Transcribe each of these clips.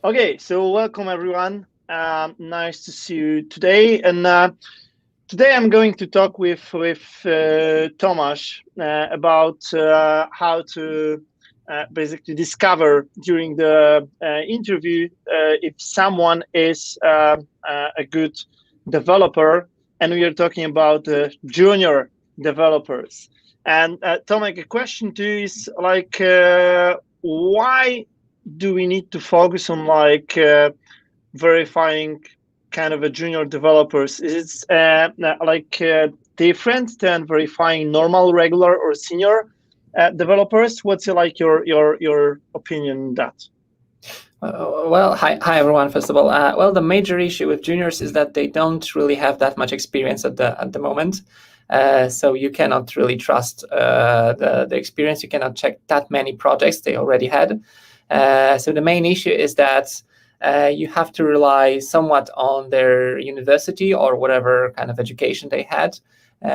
Okay, so welcome everyone. Nice to see you today. And today I'm going to talk with Tomasz about how to basically discover during the interview if someone is a good developer, and we are talking about junior developers. And Tomek, a question to you is like, why do we need to focus on verifying kind of a junior developers? Is it different than verifying normal, regular, or senior developers? What's your opinion on that? Hi everyone. First of all, the major issue with juniors is that they don't really have that much experience at the moment. So you cannot really trust the experience. You cannot check that many projects they already had. So the main issue is that you have to rely somewhat on their university or whatever kind of education they had.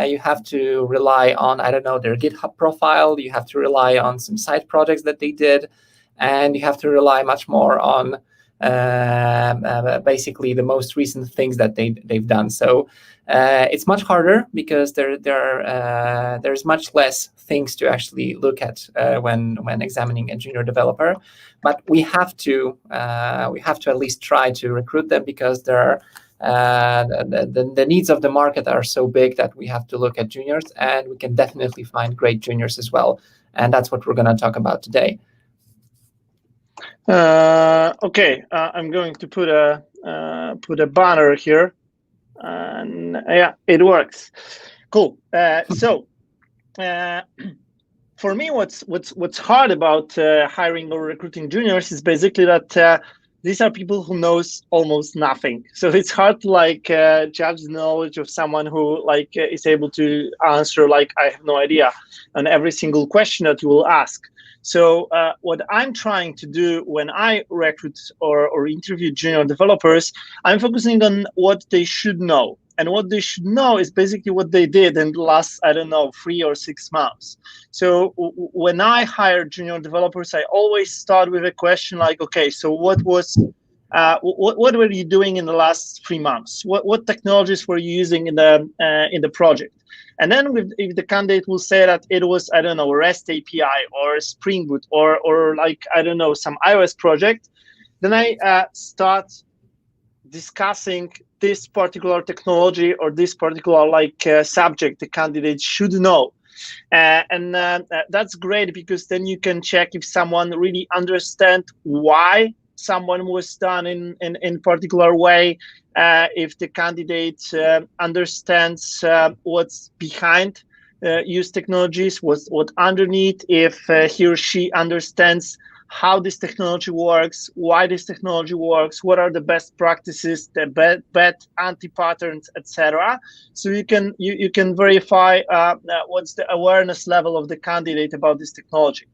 You have to rely on, I don't know, their GitHub profile. You have to rely on some side projects that they did. And you have to rely much more on basically the most recent things that they've done. So it's much harder because there's much less things to actually look at when examining a junior developer. But we have to at least try to recruit them because there are the needs of the market are so big that we have to look at juniors, and we can definitely find great juniors as well. And that's what we're going to talk about today. Okay, I'm going to put a banner here, and yeah, it works. Cool. So for me, what's hard about hiring or recruiting juniors is basically that these are people who knows almost nothing. So it's hard to judge the knowledge of someone who is able to answer I have no idea on every single question that you will ask. So what I'm trying to do when I recruit or interview junior developers, I'm focusing on what they should know. And what they should know is basically what they did in the last, 3 or 6 months. So when I hire junior developers, I always start with a question like, okay, so what were you doing in the last 3 months? What technologies were you using in the project? And then if the candidate will say that it was, REST API or Spring Boot or some iOS project, then I start discussing this particular technology or this particular subject the candidate should know. And that's great because then you can check if someone really understands why someone was done in particular way, if the candidate understands what's behind used technologies, what underneath, if he or she understands how this technology works, why this technology works, what are the best practices, the bad anti-patterns, etc. So you can verify what's the awareness level of the candidate about this technology,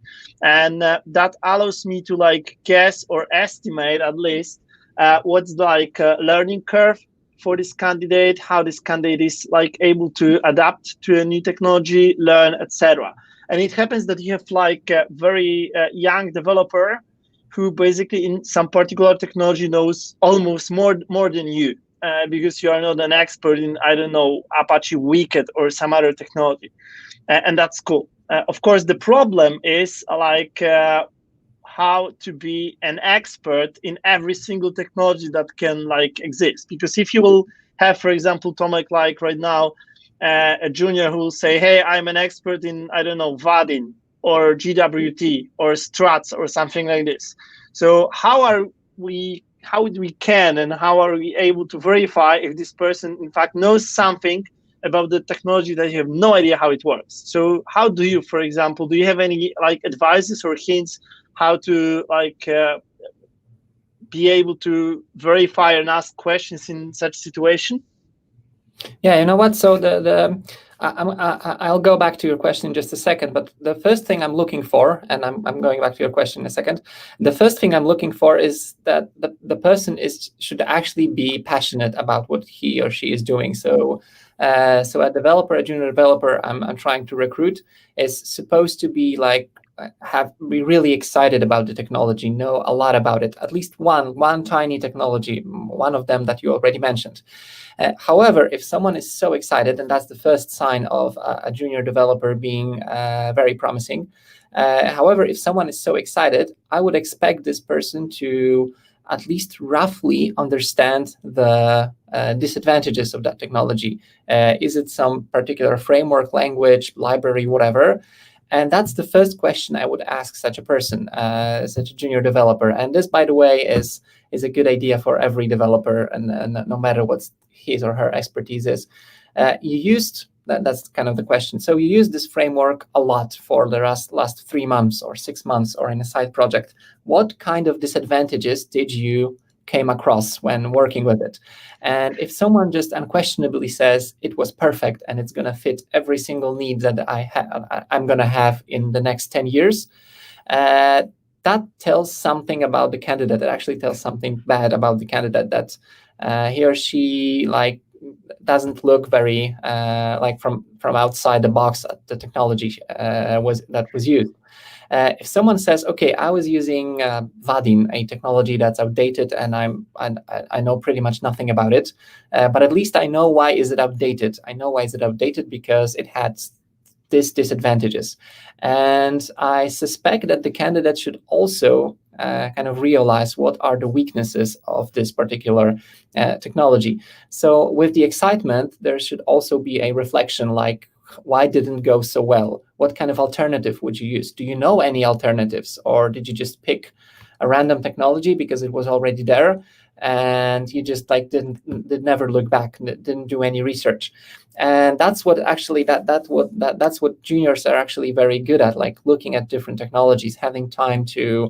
and that allows me to guess or estimate at least what's learning curve for this candidate, how this candidate is able to adapt to a new technology, learn, etc. And it happens that you have a very young developer who basically in some particular technology knows almost more than you, because you are not an expert in, Apache Wicked or some other technology. And that's cool. Of course, the problem is how to be an expert in every single technology that can exist. Because if you will have, for example, Tomek, right now, a junior who will say, hey, I'm an expert in, Vaadin or GWT or Struts or something like this. So how are we able to verify if this person in fact knows something about the technology that you have no idea how it works? So how do you, for example, do you have any advices or hints how to be able to verify and ask questions in such situation? Yeah, you know what? So I'll go back to your question in just a second. But the first thing I'm looking for, and I'm going back to your question in a second. The first thing I'm looking for is that the person should actually be passionate about what he or she is doing. So a developer, a junior developer, I'm trying to recruit is supposed to be be really excited about the technology, know a lot about it, at least one tiny technology, one of them that you already mentioned. However, if someone is so excited, and that's the first sign of a junior developer being very promising. However, if someone is so excited, I would expect this person to at least roughly understand the disadvantages of that technology. Is it some particular framework, language, library, whatever? And that's the first question I would ask such a person, such a junior developer. And this, by the way, is a good idea for every developer, and no matter what his or her expertise is. That's kind of the question. So you use this framework a lot for the last 3 months or 6 months or in a side project. What kind of disadvantages did you came across when working with it? And if someone just unquestionably says it was perfect and it's going to fit every single need that I'm going to have in the next 10 years, that tells something about the candidate. It actually tells something bad about the candidate, that he or she doesn't look very from outside the box at the technology that was used. If someone says, "Okay, I was using Vaadin, a technology that's outdated, and I know pretty much nothing about it, but at least I know why is it outdated. I know why is it outdated because it had these disadvantages," and I suspect that the candidate should also kind of realize what are the weaknesses of this particular technology. So with the excitement, there should also be a reflection, like, why didn't it go so well? What kind of alternative would you use? Do you know any alternatives, or did you just pick a random technology because it was already there and you just did never look back, didn't do any research? And that's what actually that's what juniors are actually very good at, looking at different technologies, having time to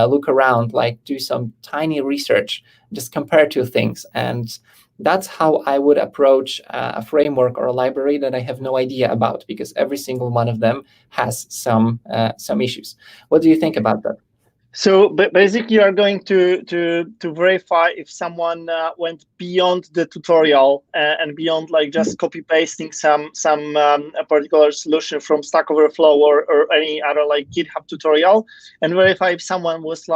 look around, do some tiny research, just compare two things. And that's how I would approach a framework or a library that I have no idea about, because every single one of them has some issues. What do you think about that? So basically, you are going to verify if someone went beyond the tutorial and beyond just copy pasting some a particular solution from Stack Overflow or any other GitHub tutorial, and verify if someone was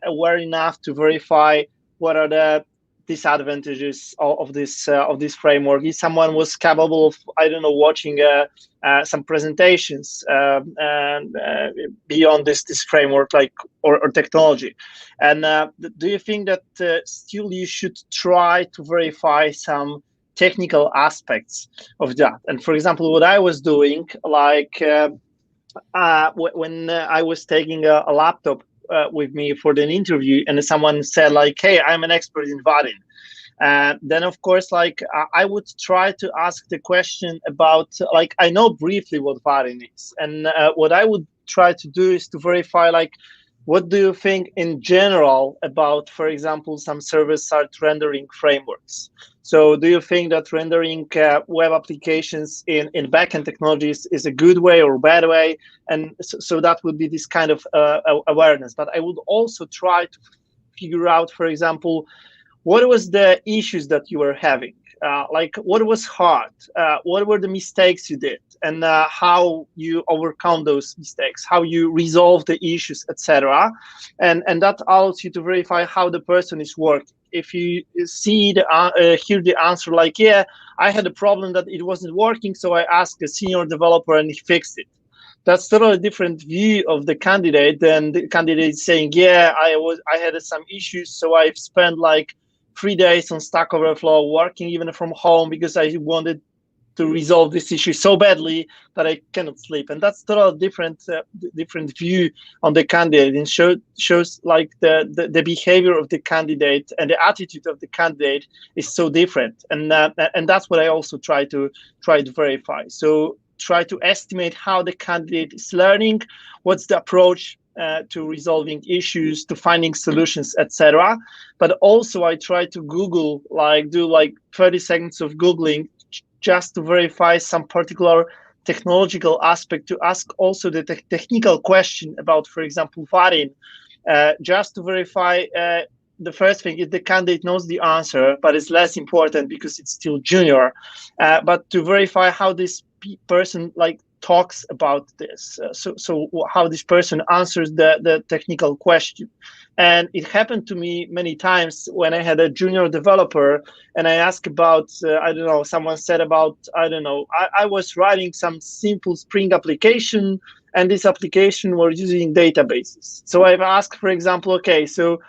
aware enough to verify what are the disadvantages of this framework. If someone was capable of, I don't know, watching some presentations beyond this framework or technology. And do you think that still you should try to verify some technical aspects of that? And for example, what I was doing, when I was taking a laptop with me for an interview, and someone said "Hey, I'm an expert in Vaadin," then of course I would try to ask the question about I know briefly what Vaadin is, and what I would try to do is to verify what do you think in general about, for example, some server-side rendering frameworks? So do you think that rendering web applications in backend technologies is a good way or bad way? And so that would be this kind of awareness. But I would also try to figure out, for example, what was the issues that you were having? What was hard? What were the mistakes you did? And how you overcome those mistakes, how you resolve the issues, etc. And that allows you to verify how the person is working. If you hear the answer yeah, I had a problem that it wasn't working, so I asked a senior developer and he fixed it. That's totally a different view of the candidate than the candidate saying, yeah, I had some issues, so I've spent 3 days on Stack Overflow working even from home because I wanted to resolve this issue so badly that I cannot sleep. And that's totally different view on the candidate, and shows the behavior of the candidate and the attitude of the candidate is so different. And that's what I also try to verify. So try to estimate how the candidate is learning, what's the approach to resolving issues, to finding solutions, etc. But also I try to Google, do 30 seconds of Googling just to verify some particular technological aspect, to ask also the technical question about, for example, Vaadin, just to verify the first thing, if the candidate knows the answer, but it's less important because it's still junior, but to verify how this person talks about this. So how this person answers the technical question. And it happened to me many times when I had a junior developer and I asked about, I don't know, someone said about, I don't know, I was writing some simple Spring application and this application was using databases. So I've asked, for example, okay, so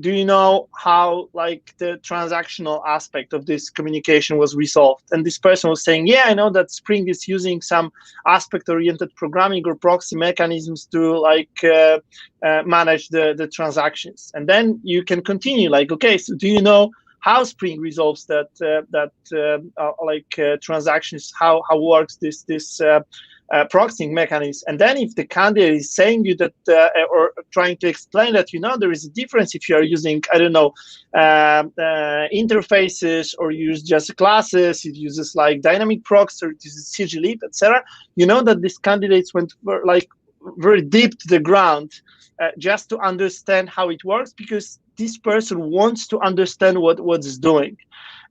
do you know how like the transactional aspect of this communication was resolved? And this person was saying, yeah, I know that Spring is using some aspect-oriented programming or proxy mechanisms to like manage the transactions. And then you can continue like, okay, so do you know how Spring resolves transactions? How works this proxying mechanism? And then if the candidate is saying you that or trying to explain that, you know, there is a difference if you are using, I don't know, interfaces or you use just classes, it uses like dynamic proxy or it uses CGLib, etc. You know that these candidates went like very deep to the ground just to understand how it works, because this person wants to understand what it's doing.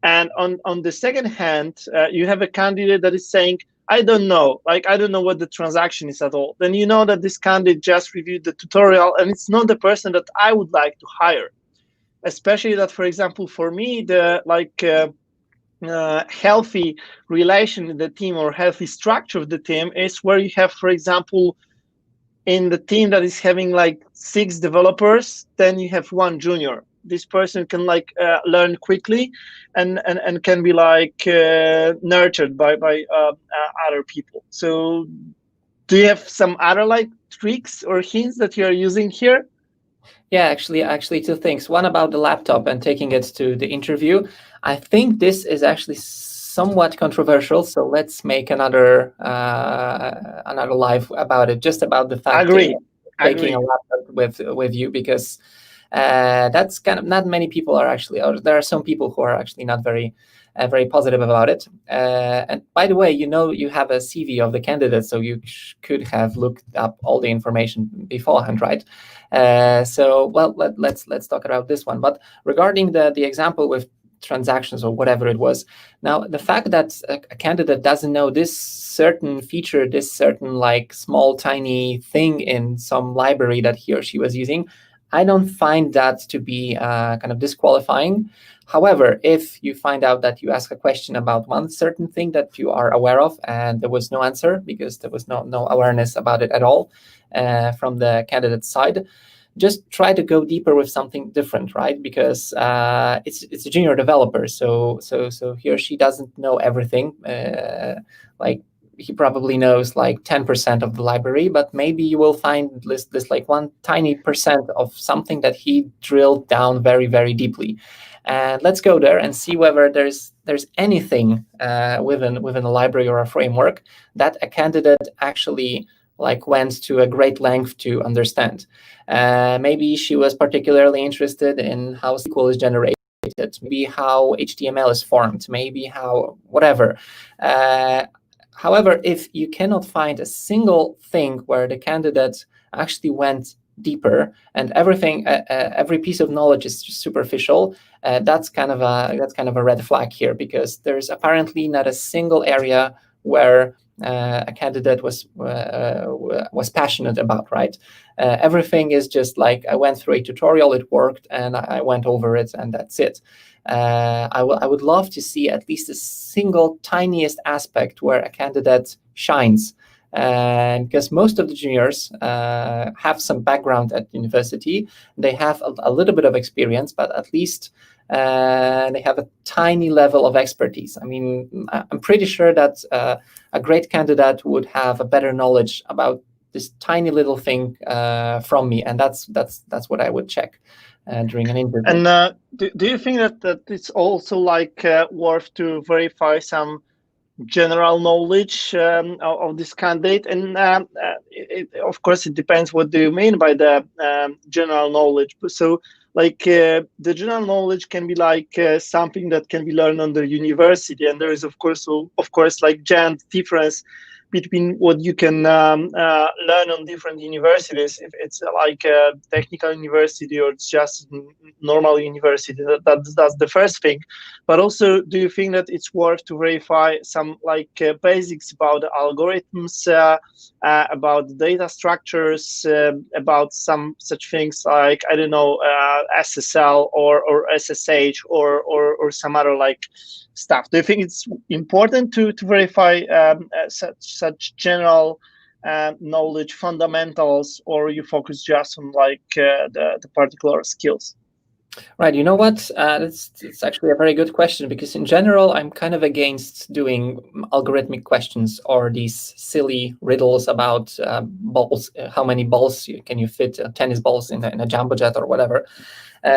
And on the second hand, you have a candidate that is saying, I don't know, like I don't know what the transaction is at all. Then you know that this candidate just reviewed the tutorial and it's not the person that I would like to hire. Especially that, for example, for me, the healthy relation in the team or healthy structure of the team is where you have, for example, in the team that is having like 6 developers, then you have 1 junior. This person can like learn quickly and can be like nurtured by other people. So do you have some other like tricks or hints that you are using here? Yeah, actually 2 things. One about the laptop and taking it to the interview. I think this is actually somewhat controversial, so let's make another live about it, just about the fact Agree. taking a laptop with you, because that's kind of, not many people are actually, or there are some people who are actually not very positive about it. And by the way, you know, you have a CV of the candidate, so you could have looked up all the information beforehand, right? So well, let's talk about this one. But regarding the example with transactions or whatever it was, now the fact that a candidate doesn't know this certain feature, this certain like small tiny thing in some library that he or she was using, I don't find that to be kind of disqualifying. However, if you find out that you ask a question about one certain thing that you are aware of and there was no answer because there was no awareness about it at all from the candidate's side, just try to go deeper with something different, right? Because it's a junior developer, so he or she doesn't know everything. Like he probably knows like 10% of the library, but maybe you will find this like one tiny percent of something that he drilled down very, very deeply. And let's go there and see whether there's anything within a library or a framework that a candidate actually like went to a great length to understand. Maybe she was particularly interested in how SQL is generated, maybe how HTML is formed, maybe how whatever. However, if you cannot find a single thing where the candidate actually went deeper and everything, every piece of knowledge is just superficial, that's kind of a red flag here, because there's apparently not a single area where a candidate was passionate about, right? Everything is just like, I went through a tutorial, it worked, and I went over it, and that's it. I would love to see at least a single tiniest aspect where a candidate shines, because most of the juniors have some background at university. They have a little bit of experience, but at least they have a tiny level of expertise. I mean, I'm pretty sure that a great candidate would have a better knowledge about this tiny little thing from me, and that's what I would check during an interview. And do you think that it's also like worth to verify some general knowledge of this candidate? And of course, it depends what do you mean by the general knowledge. So like the general knowledge can be like something that can be learned on the university, and there is of course like giant difference between what you can learn on different universities, if it's like a technical university or it's just normal university. That's the first thing. But also, do you think that it's worth to verify some like basics about the algorithms, about data structures, about some such things like, I don't know, SSL or SSH or some other like stuff? Do you think it's important to verify such general knowledge, fundamentals, or you focus just on like the particular skills? Right. You know what? It's actually a very good question, because in general, I'm kind of against doing algorithmic questions or these silly riddles about balls. How many balls can you fit tennis balls in a jumbo jet or whatever?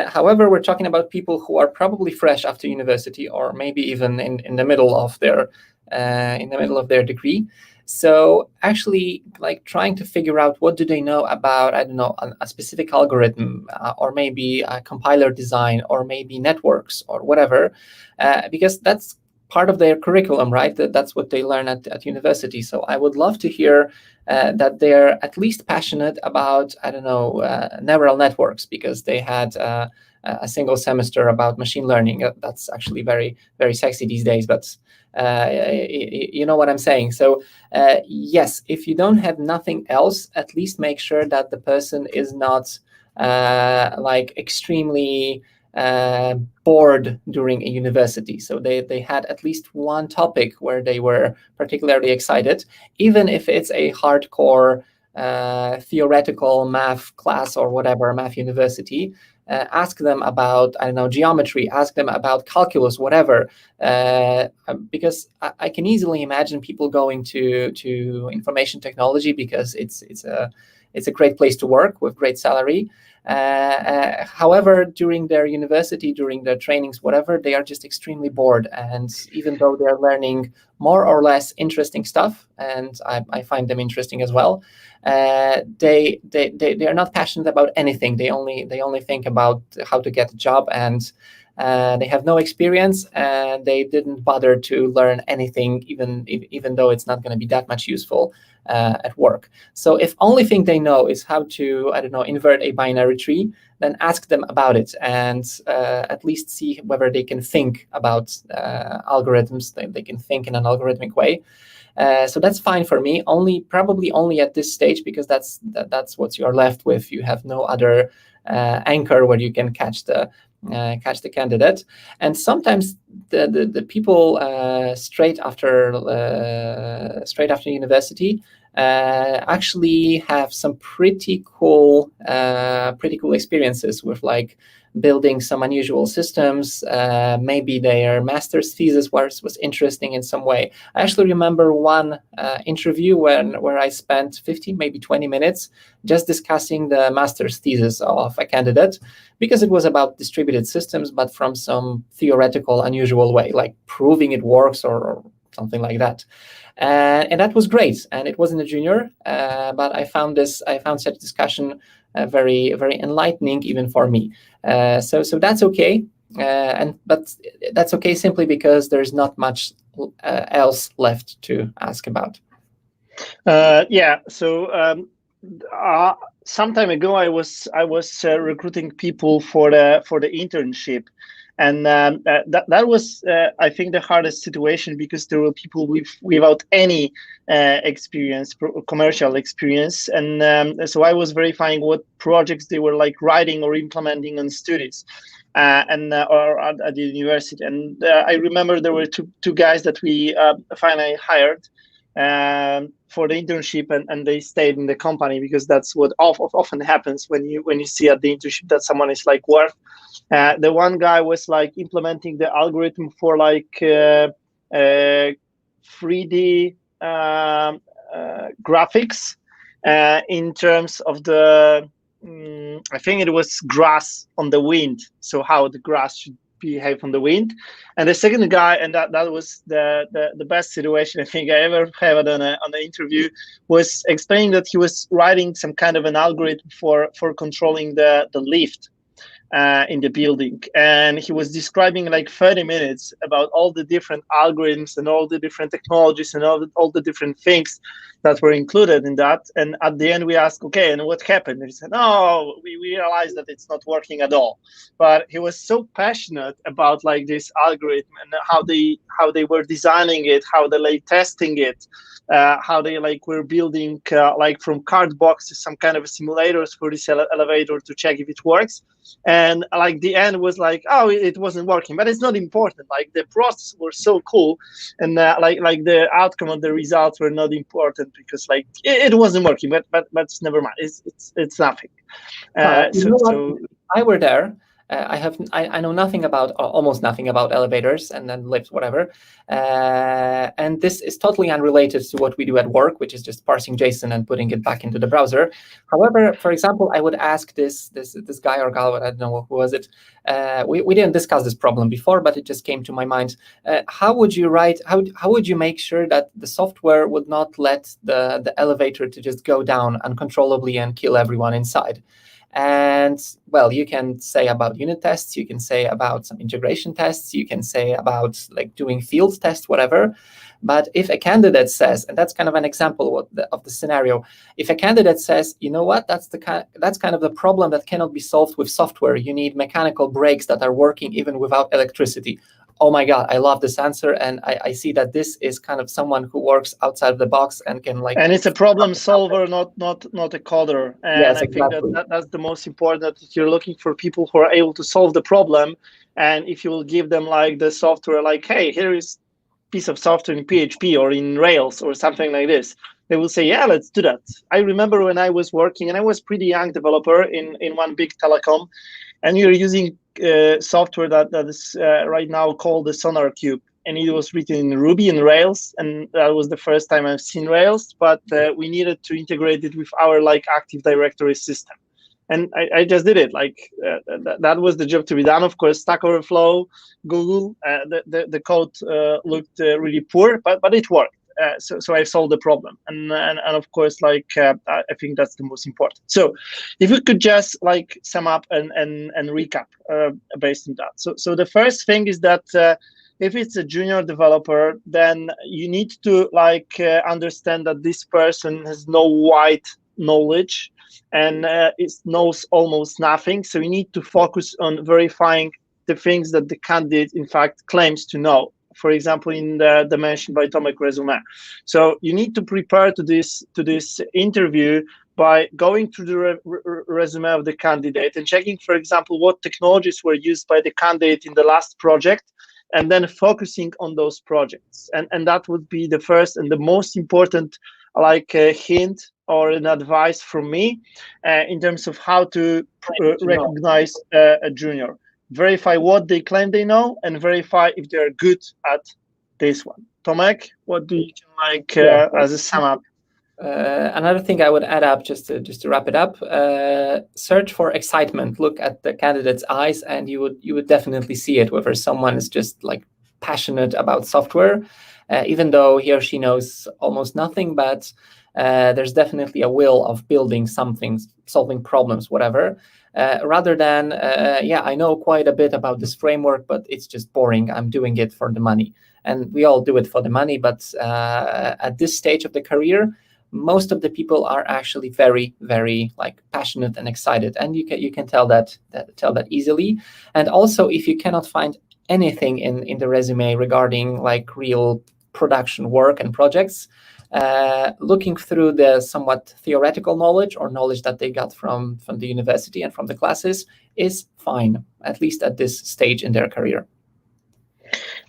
However, we're talking about people who are probably fresh after university, or maybe even in the middle of their degree. So actually, like trying to figure out what do they know about, I don't know, a specific algorithm, or maybe a compiler design, or maybe networks or whatever, because that's part of their curriculum, right? That's what they learn at university. So I would love to hear that they're at least passionate about, I don't know, neural networks, because they had a single semester about machine learning. That's actually very, very sexy these days, but you know what I'm saying. So yes, if you don't have nothing else, at least make sure that the person is not like extremely bored during a university. So they had at least one topic where they were particularly excited, even if it's a hardcore theoretical math class or whatever, math university. Ask them about, I don't know, geometry, ask them about calculus, whatever, because I can easily imagine people going to information technology because it's a great place to work with great salary. However, during their university, during their trainings, whatever, they are just extremely bored. And even though they're learning more or less interesting stuff, and I find them interesting as well, they are not passionate about anything. They only think about how to get a job, and they have no experience, and they didn't bother to learn anything, even though it's not going to be that much useful at work. So if only thing they know is how to, I don't know, invert a binary tree, then ask them about it, and at least see whether they can think about algorithms. They can think in an algorithmic way. So that's fine for me. Probably only at this stage, because that's what you're left with. You have no other anchor where you can catch the candidate. And sometimes the people straight after university actually have some pretty cool experiences with like building some unusual systems. Maybe their master's thesis was interesting in some way. I actually remember one interview where I spent 15, maybe 20 minutes just discussing the master's thesis of a candidate, because it was about distributed systems, but from some theoretical, unusual way, like proving it works or something like that. And that was great. And it wasn't a junior, but I found such discussion very, very enlightening, even for me. So that's okay. But that's okay simply because there's not much else left to ask about. Yeah. So some time ago, I was recruiting people for the internship, and that was I think the hardest situation, because there were people without any experience, commercial experience, and so I was verifying what projects they were like writing or implementing on studies. Or at the university, and I remember there were two guys that we finally hired for the internship, and they stayed in the company, because that's what often happens when you see at the internship that someone is like worth. The one guy was like implementing the algorithm for like 3D graphics in terms of the I think it was grass on the wind, so how the grass should behave on the wind. And the second guy, and that was the best situation I think I ever had on an interview, was explaining that he was writing some kind of an algorithm for controlling the lift. in the building, and he was describing like 30 minutes about all the different algorithms and all the different technologies and all the different things that were included in that. And at the end we asked, okay, and what happened? And he said, no, we realized that it's not working at all. But he was so passionate about like this algorithm and how they were designing it, how they like testing it, how they like were building like from card boxes some kind of simulators for this elevator to check if it works. And like the end was like, oh, it wasn't working, but it's not important. Like the process was so cool, and like the outcome of the results were not important because like it wasn't working. But never mind. It's nothing. So I were there. I know nothing about, almost nothing about elevators and then lifts, whatever. And this is totally unrelated to what we do at work, which is just parsing JSON and putting it back into the browser. However, for example, I would ask this guy or gal, I don't know who was it. We didn't discuss this problem before, but it just came to my mind. How would you write? How would you make sure that the software would not let the elevator to just go down uncontrollably and kill everyone inside? And well, you can say about unit tests, you can say about some integration tests, you can say about like doing field tests, whatever. But if a candidate says, and that's kind of an example of the scenario, if a candidate says, you know what, that's kind of the problem that cannot be solved with software. You need mechanical brakes that are working even without electricity. Oh my God, I love this answer. And I see that this is kind of someone who works outside of the box and can like... And it's a problem solver, not a coder. And yes, I think that's the most important, that you're looking for people who are able to solve the problem. And if you will give them like the software, like, hey, here is a piece of software in PHP or in Rails or something like this, they will say, yeah, let's do that. I remember when I was working, and I was pretty young developer in one big telecom, and you're using software that is right now called the Sonar Cube, and it was written in Ruby and Rails, and that was the first time I've seen Rails. But we needed to integrate it with our like Active Directory system, and I just did it. Like that was the job to be done. Of course, Stack Overflow, Google, the code looked really poor, but it worked. So I solved the problem, and of course, like I think that's the most important. So if we could just like sum up and recap based on that. So the first thing is that if it's a junior developer, then you need to like understand that this person has no wide knowledge and it knows almost nothing. So you need to focus on verifying the things that the candidate in fact claims to know. For example, in the mentioned by Tomek resume. So you need to prepare to this interview by going through the resume of the candidate and checking, for example, what technologies were used by the candidate in the last project, and then focusing on those projects. And that would be the first and the most important like a hint or an advice from me in terms of how to recognize a junior. Verify what they claim they know and verify if they're good at this one. Tomek, what do you like as a sum up? Another thing I would add up, just to wrap it up, search for excitement. Look at the candidate's eyes, and you would definitely see it, whether someone is just like passionate about software, even though he or she knows almost nothing, but there's definitely a will of building something, solving problems, whatever. Rather than, yeah, I know quite a bit about this framework, but it's just boring. I'm doing it for the money. And we all do it for the money, but at this stage of the career, most of the people are actually very, very like passionate and excited, and you can tell that easily. And also, if you cannot find anything in the resume regarding like real production work and projects, looking through the somewhat theoretical knowledge or knowledge that they got from the university and from the classes is fine, at least at this stage in their career.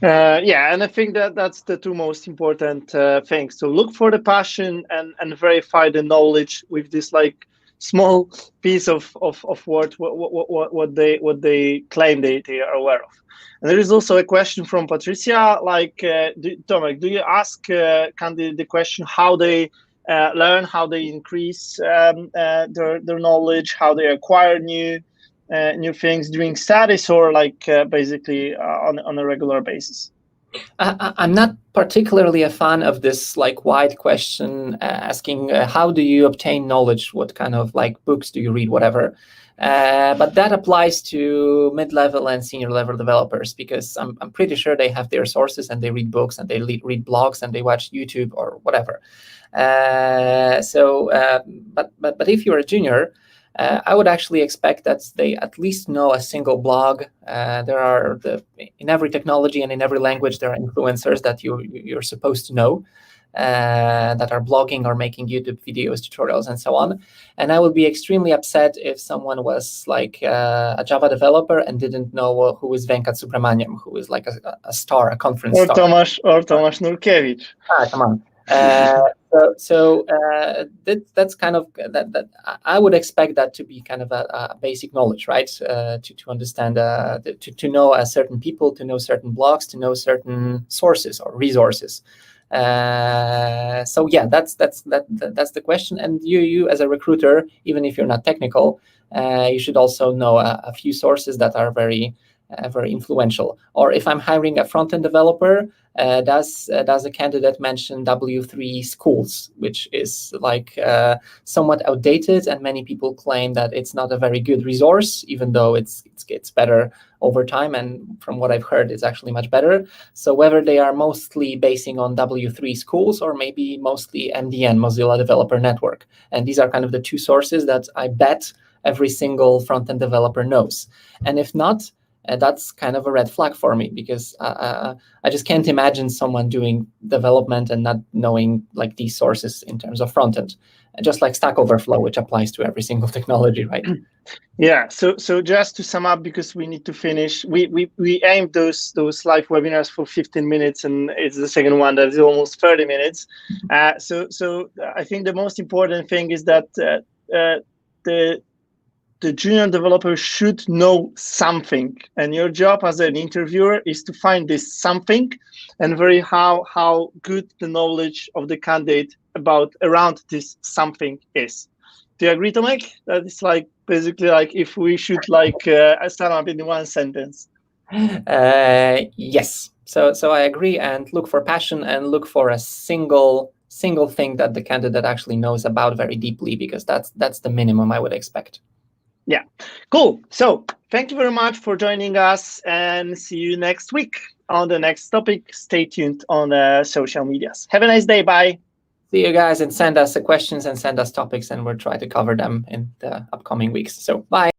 Yeah, and I think that's the two most important things. So look for the passion and verify the knowledge with this like small piece of what they claim they are aware of. And there is also a question from Patricia, like, Tomek, do you ask candidate the question how they learn, how they increase their knowledge, how they acquire new things during studies, or like basically on a regular basis? I'm not particularly a fan of this like wide question asking how do you obtain knowledge, what kind of like books do you read, whatever. But that applies to mid-level and senior-level developers, because I'm pretty sure they have their sources and they read books and they read blogs and they watch YouTube or whatever. But if you're a junior, I would actually expect that they at least know a single blog. In every technology and in every language, there are influencers that you're supposed to know, that are blogging or making YouTube videos, tutorials, and so on. And I would be extremely upset if someone was like a Java developer and didn't know who is Venkat Subramaniam, who is like a star, a conference or star. Tomasz Nurkiewicz. Come on. That's kind of that. I would expect that to be kind of a basic knowledge, right? To understand, to know certain people, to know certain blogs, to know certain sources or resources. So yeah, that's the question. And you as a recruiter, even if you're not technical, you should also know a few sources that are very influential. Or if I'm hiring a front-end developer, does a candidate mention W3 schools, which is like somewhat outdated, and many people claim that it's not a very good resource, even though it gets better over time, and from what I've heard, it's actually much better. So whether they are mostly basing on W3 schools or maybe mostly MDN, Mozilla Developer Network, and these are kind of the two sources that I bet every single front-end developer knows. And if not, that's kind of a red flag for me, because I just can't imagine someone doing development and not knowing like these sources in terms of front-end, just like Stack Overflow, which applies to every single technology, right? Yeah. So just to sum up, because we need to finish, we aimed those live webinars for 15 minutes, and it's the second one that is almost 30 minutes. So I think the most important thing is that the junior developer should know something, and your job as an interviewer is to find this something and vary how good the knowledge of the candidate around this something is. Do you agree, Tomek? That is like basically like if we should like sum up in one sentence. Yes. So I agree, and look for passion and look for a single thing that the candidate actually knows about very deeply, because that's the minimum I would expect. Yeah, cool. So thank you very much for joining us, and see you next week on the next topic. Stay tuned on social medias. Have a nice day. Bye. See you guys, and send us the questions and send us topics, and we'll try to cover them in the upcoming weeks. So bye.